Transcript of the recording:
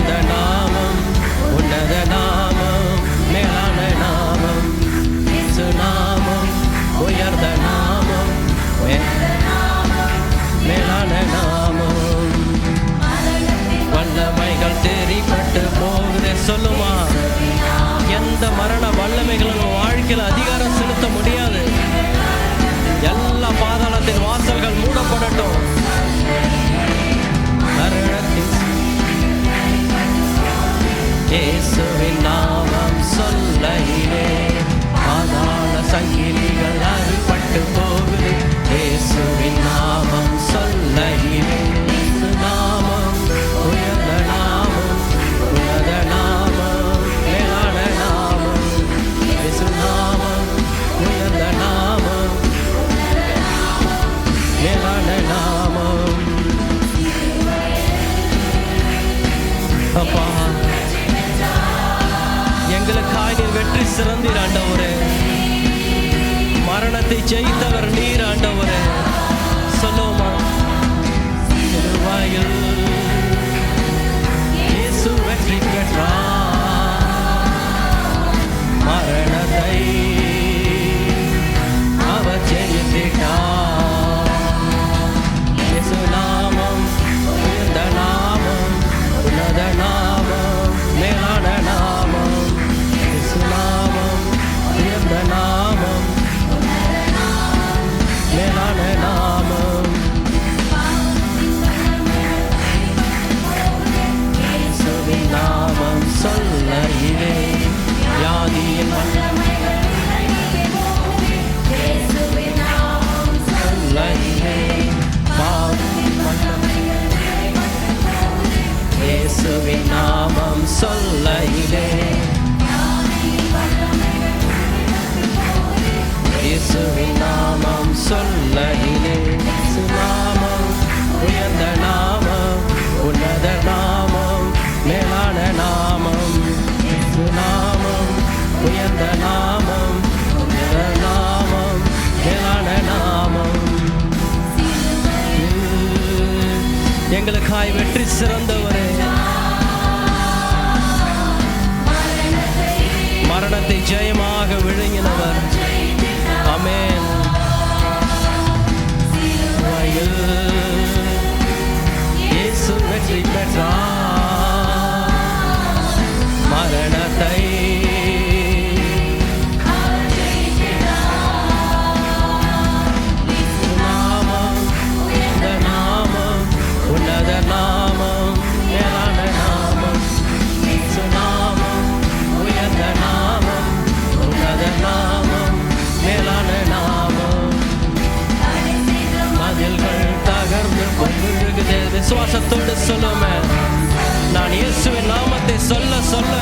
உயர்ந்த நாமம், உன்னத நாமம், மேலான நாமம், இயேசு நாமம், உயர்ந்த நாமம், மேலான நாமம். வல்லமைகள் தெரிப்பட்டு போகுதே சொல்லுமா, எந்த மரண வல்லமைகளும் வாழ்க்கையில் அதிகாரம் செலுத்த முடியாது. எல்லா பாதாளத்தின் வாசல்கள் மூடப்படட்டும். இயேசுவின் நாமம் சொல்லையிலே பாதாள சங்கிலிகள் அறுபட்டு போகுது. இயேசுவின் நாமம் சொல்லையிலே நாமம், உயர்ந்த நாமம், உன்னத நாமம், மேலான நாமம், இயேசு நாமம், உயர்ந்த நாமம், மேலான நாமம். அப்பா, எங்களுக்காய் நீர் வெற்றி சிறந்தீர் ஆண்டவரே. மரணத்தை ஜெயித்தவர் நீர் ஆண்டவரே. சொல்லுமா, சிலுவையில் இயேசு வெற்றி பெற்றார். மரணத்தை அவர் ஜெயித்திட்டார். இயேசு நாமம், உயர்ந்த நாமம், உன்னத நாமம், மேலான நாமம், இயேசு நாமம், உயர்ந்த நாமம், மேலான நாமம். இயேசுவின் நாமம் சொல்லையிலே வியாதியின் சொல்லையிலே இயேசுவின் நாமம் சொல்லையிலே, இயேசுவின் நாமம் சொல்லையிலே, இயேசு நாமம், உயர்ந்த நாமம், உன்னத நாமம், மேலான நாமம், இயேசு நாமம், உயர்ந்த நாமம், உன்னத நாமம், மேலான நாமம். எங்களுக்காய் வெற்றி சிறந்தவரே, மரணத்தை ஜெயமாக விழுங்கினவர். ஆமென். இயேசு வெற்றி பெற்றார். மரணத்தை நாமம், உயர்ந்த நாமம், உன்னத நாமம், மேலான நாமம், இயேசு நாமம், உயர்ந்த நாமம், உன்னத நாமம், மேலான நாமம். மதில்கள் தகர்ந்து கொண்டிருக்குது. விசுவாசத்தோடு சொல்லுமே, நான் இயேசுவின் நாமத்தை சொல்ல சொல்ல